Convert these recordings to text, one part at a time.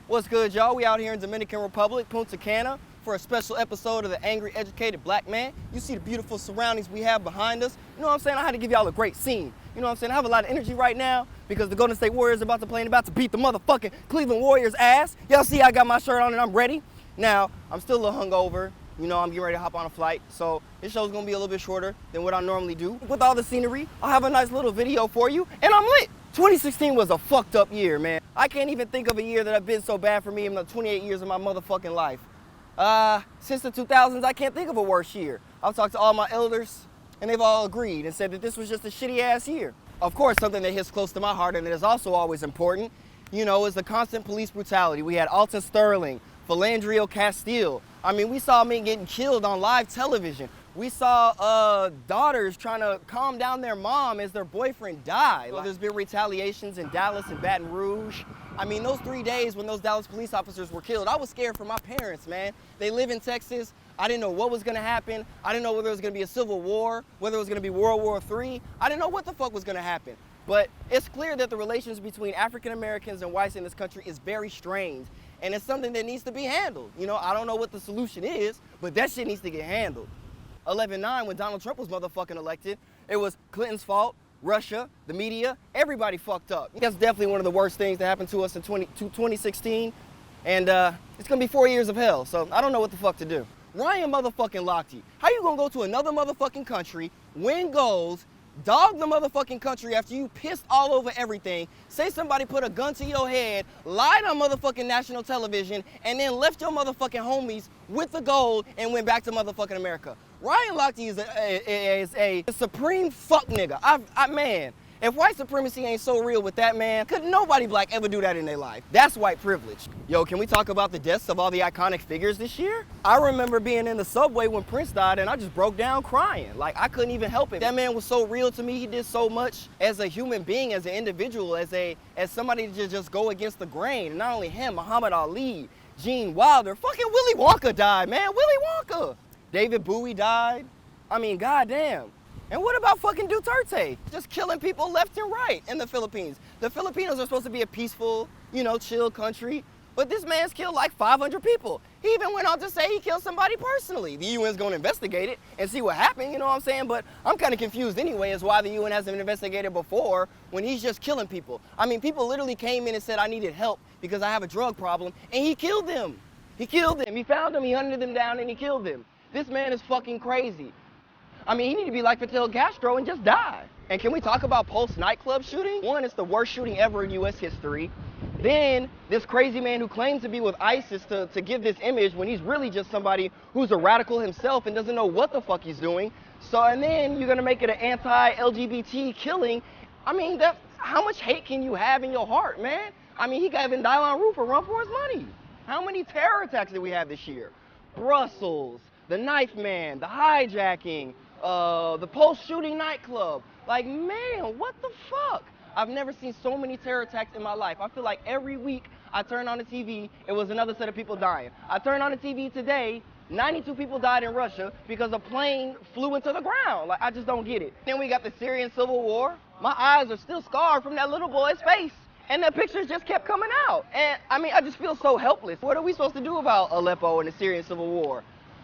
What's good, y'all? We out here in Dominican Republic, Punta Cana, for a special episode of The Angry Educated Black Man. You see the beautiful surroundings we have behind us. You know what I'm saying? I had to give y'all a great scene. You know what I'm saying? I have a lot of energy right now because the Golden State Warriors are about to play and about to beat the motherfucking Cleveland Warriors ass. Y'all see I got my shirt on and I'm ready. Now, I'm still a little hungover. You know, I'm getting ready to hop on a flight, so this show's gonna be a little bit shorter than what I normally do. With all the scenery, I'll have a nice little video for you, and I'm lit. 2016 was a fucked up year, man. I can't even think of a year that have been so bad for me in the 28 years of my motherfucking life. Since the 2000s, I can't think of a worse year. I've talked to all my elders, and they've all agreed and said that this was just a shitty ass year. Of course, something that hits close to my heart and that is also always important, you know, is the constant police brutality. We had Alton Sterling, Philandrio Castile. I mean, we saw men getting killed on live television. We saw daughters trying to calm down their mom as their boyfriend died. Well, there's been retaliations in Dallas and Baton Rouge. I mean, those 3 days when those Dallas police officers were killed, I was scared for my parents, man. They live in Texas. I didn't know what was gonna happen. I didn't know whether it was gonna be a civil war, whether it was gonna be World War III. I didn't know what the fuck was gonna happen. But it's clear that the relations between African Americans and whites in this country is very strained. And it's something that needs to be handled. You know, I don't know what the solution is, but that shit needs to get handled. 11/9, when Donald Trump was motherfucking elected, it was Clinton's fault, Russia, the media, everybody fucked up. That's definitely one of the worst things that happened to us in 2016. And it's gonna be 4 years of hell, so I don't know what the fuck to do. Ryan motherfucking Lochte, how you gonna go to another motherfucking country, win goals, dog the motherfucking country after you pissed all over everything, say somebody put a gun to your head, lied on motherfucking national television, and then left your motherfucking homies with the gold and went back to motherfucking America? Ryan Lochte is a supreme fuck nigga. Man, if white supremacy ain't so real with that man, could nobody black ever do that in their life? That's white privilege. Yo, can we talk about the deaths of all the iconic figures this year? I remember being in the subway when Prince died and I just broke down crying. Like, I couldn't even help it. That man was so real to me. He did so much as a human being, as an individual, as somebody to just go against the grain. And not only him, Muhammad Ali, Gene Wilder, fucking Willy Wonka died, man. Willy Wonka. David Bowie died. I mean, goddamn. And what about fucking Duterte? Just killing people left and right in the Philippines. The Filipinos are supposed to be a peaceful, you know, chill country, but this man's killed like 500 people. He even went on to say he killed somebody personally. The UN's gonna investigate it and see what happened, you know what I'm saying? But I'm kind of confused anyway as why the UN hasn't investigated before when he's just killing people. I mean, people literally came in and said, I needed help because I have a drug problem, and he killed them. He killed them. He found them, he hunted them down, and he killed them. This man is fucking crazy. I mean, he need to be like Fidel Castro and just die. And can we talk about post-NightClub shooting? One, it's the worst shooting ever in U.S. history. Then, this crazy man who claims to be with ISIS to give this image when he's really just somebody who's a radical himself and doesn't know what the fuck he's doing. So, and then you're gonna make it an anti-LGBT killing. I mean, how much hate can you have in your heart, man? I mean, he got even Dylan Roof a run for his money. How many terror attacks did we have this year? Brussels, the Knife Man, the hijacking, the post-shooting NightClub. Like, man, what the fuck? I've never seen so many terror attacks in my life. I feel like every week I turn on the TV, it was another set of people dying. I turned on the TV today, 92 people died in Russia because a plane flew into the ground. Like, I just don't get it. Then we got the Syrian Civil War. My eyes are still scarred from that little boy's face. And the pictures just kept coming out. And, I mean, I just feel so helpless. What are we supposed to do about Aleppo and the Syrian Civil War?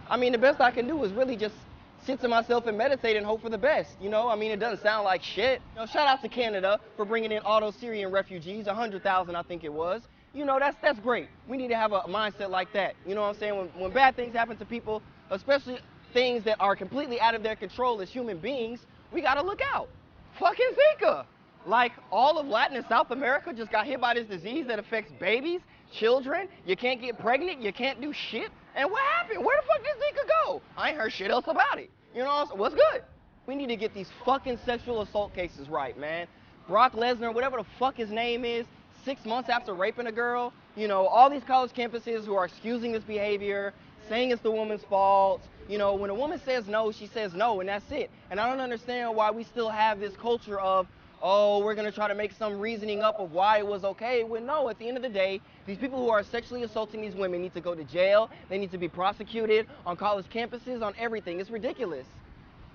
I mean, the best I can do is really just sit to myself and meditate and hope for the best, you know? I mean, it doesn't sound like shit. You know, shout out to Canada for bringing in all those Syrian refugees, 100,000 I think it was. You know, that's great. We need to have a mindset like that. You know what I'm saying? When bad things happen to people, especially things that are completely out of their control as human beings, we gotta look out. Fucking Zika. Like, all of Latin and South America just got hit by this disease that affects babies, children. You can't get pregnant, you can't do shit. And what happened? Where the fuck did Zika go? I ain't heard shit else about it. You know what I'm saying? What's good? We need to get these fucking sexual assault cases right, man. Brock Lesnar, whatever the fuck his name is, 6 months after raping a girl, you know, all these college campuses who are excusing this behavior, saying it's the woman's fault. You know, when a woman says no, she says no, and that's it. And I don't understand why we still have this culture of, oh, we're gonna try to make some reasoning up of why it was okay. Well, no, at the end of the day, these people who are sexually assaulting these women need to go to jail. They need to be prosecuted on college campuses, on everything. It's ridiculous.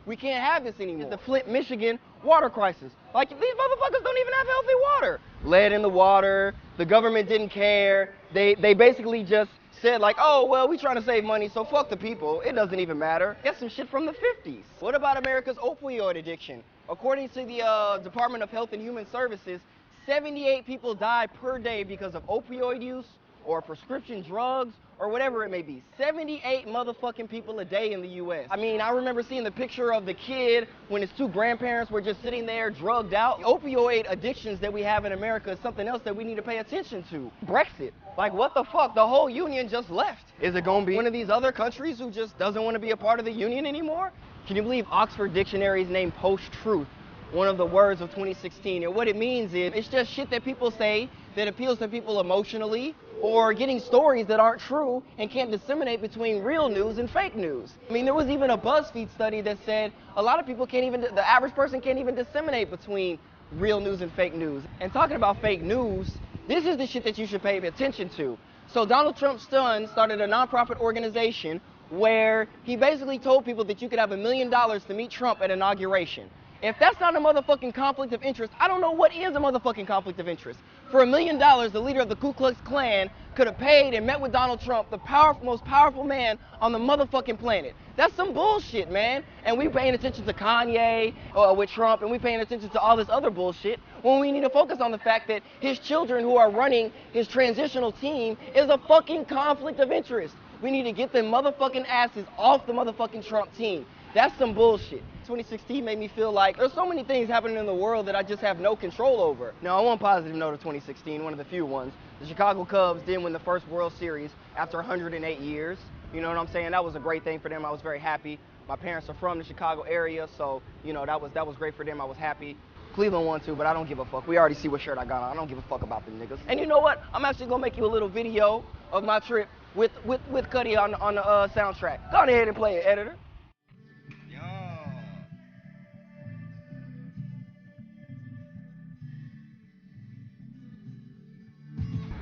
We can't have this anymore. It's the Flint, Michigan water crisis. Like, these motherfuckers don't even have healthy water. Lead in the water, The government didn't care. They basically just said like, oh, well, we trying to save money, so fuck the people. It doesn't even matter. Get some shit from the 50s. What about America's opioid addiction? According to the Department of Health and Human Services, 78 people die per day because of opioid use or prescription drugs or whatever it may be. 78 motherfucking people a day in the U.S. I mean, I remember seeing the picture of the kid when his two grandparents were just sitting there drugged out. The opioid addictions that we have in America is something else that we need to pay attention to. Brexit. Like, what the fuck? The whole union just left. Is it gonna be one of these other countries who just doesn't want to be a part of the union anymore? Can you believe Oxford Dictionary's named post-truth one of the words of 2016? And what it means is, it's just shit that people say that appeals to people emotionally, or getting stories that aren't true and can't disseminate between real news and fake news. I mean, there was even a BuzzFeed study that said a lot of people can't even, the average person can't even disseminate between real news and fake news. And talking about fake news, this is the shit that you should pay attention to. So Donald Trump's son started a nonprofit organization where he basically told people that you could have $1 million to meet Trump at inauguration. If that's not a motherfucking conflict of interest, I don't know what is a motherfucking conflict of interest. For $1 million, the leader of the Ku Klux Klan could have paid and met with Donald Trump, the most powerful man on the motherfucking planet. That's some bullshit, man. And we paying attention to Kanye with Trump, and we paying attention to all this other bullshit, when we need to focus on the fact that his children who are running his transitional team is a fucking conflict of interest. We need to get them motherfucking asses off the motherfucking Trump team. That's some bullshit. 2016 made me feel like there's so many things happening in the world that I just have no control over. Now, on one positive note of 2016, one of the few ones, the Chicago Cubs did win the first World Series after 108 years. You know what I'm saying? That was a great thing for them. I was very happy. My parents are from the Chicago area, so, you know, that was great for them. I was happy. Cleveland won too, but I don't give a fuck. We already see what shirt I got on. I don't give a fuck about them niggas. And you know what? I'm actually gonna make you a little video of my trip with Cudi on the soundtrack. Go ahead and play it, editor.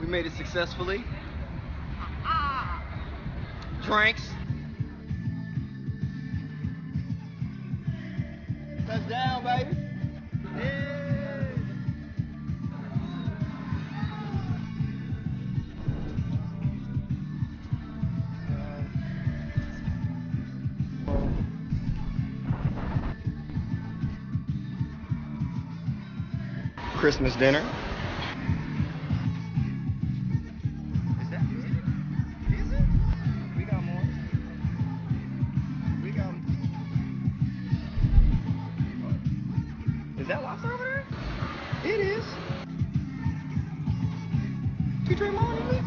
We made it successfully. Drinks. Touchdown, baby. Yeah. Christmas dinner. Is that lobster over there? It is. You drink more than me?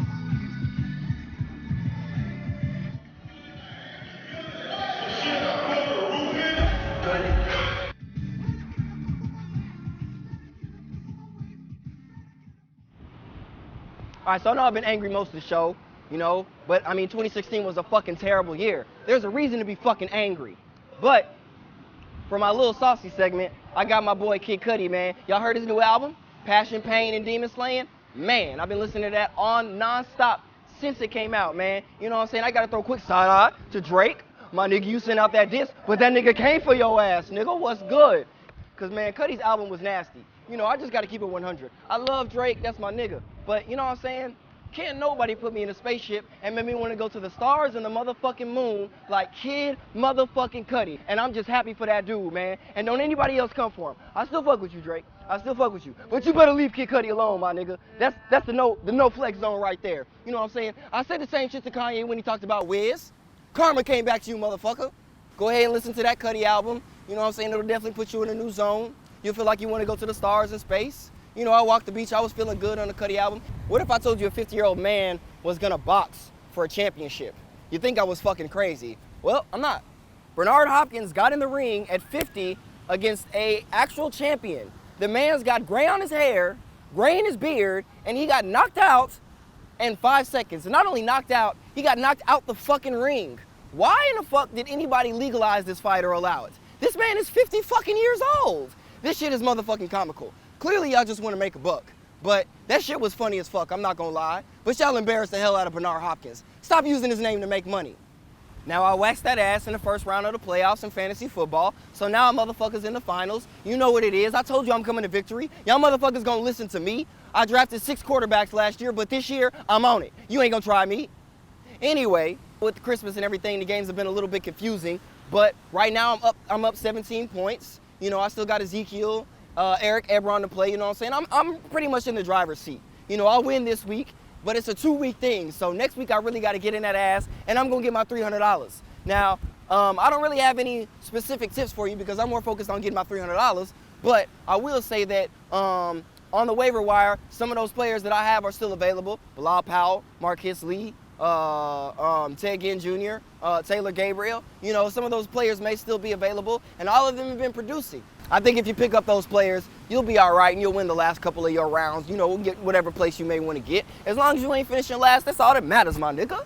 All right, so I know I've been angry most of the show, you know, but I mean, 2016 was a fucking terrible year. There's a reason to be fucking angry. But for my little saucy segment, I got my boy Kid Cudi, man. Y'all heard his new album, Passion, Pain, and Demon Slaying? Man, I've been listening to that on nonstop since it came out, man. You know what I'm saying? I gotta throw a quick side-eye to Drake. My nigga, you sent out that disc, but that nigga came for your ass, nigga. What's good? Cause man, Cudi's album was nasty. You know, I just gotta keep it 100. I love Drake, that's my nigga. But you know what I'm saying? Can't nobody put me in a spaceship and make me want to go to the stars and the motherfucking moon like Kid motherfucking Cudi. And I'm just happy for that dude, man. And don't anybody else come for him. I still fuck with you, Drake. I still fuck with you. But you better leave Kid Cudi alone, my nigga. That's the no flex zone right there. You know what I'm saying? I said the same shit to Kanye when he talked about Wiz. Karma came back to you, motherfucker. Go ahead and listen to that Cudi album. You know what I'm saying? It'll definitely put you in a new zone. You'll feel like you want to go to the stars in space. You know, I walked the beach, I was feeling good on the Cudi album. What if I told you a 50-year-old man was gonna box for a championship? You think I was fucking crazy. Well, I'm not. Bernard Hopkins got in the ring at 50 against a actual champion. The man's got gray on his hair, gray in his beard, and he got knocked out in 5 seconds. And not only knocked out, he got knocked out the fucking ring. Why in the fuck did anybody legalize this fight or allow it? This man is 50 fucking years old. This shit is motherfucking comical. Clearly, y'all just want to make a buck. But that shit was funny as fuck, I'm not gonna lie. But y'all embarrassed the hell out of Bernard Hopkins. Stop using his name to make money. Now, I waxed that ass in the first round of the playoffs in fantasy football, so now motherfuckers in the finals. You know what it is. I told you I'm coming to victory. Y'all motherfuckers gonna listen to me. I drafted 6 quarterbacks last year, but this year, I'm on it. You ain't gonna try me. Anyway, with Christmas and everything, the games have been a little bit confusing, but right now I'm up 17 points. You know, I still got Ezekiel, Eric Ebron to play, you know what I'm saying? I'm pretty much in the driver's seat. You know, I'll win this week, but it's a 2-week thing. So next week I really got to get in that ass, and I'm gonna get my $300. Now, I don't really have any specific tips for you because I'm more focused on getting my $300, but I will say that on the waiver wire, some of those players that I have are still available. Bilal Powell, Marquise Lee, Ted Ginn Jr., Taylor Gabriel. You know, some of those players may still be available, and all of them have been producing. I think if you pick up those players, you'll be all right, and you'll win the last couple of your rounds. You know, get whatever place you may want to get. As long as you ain't finishing last, that's all that matters, my nigga.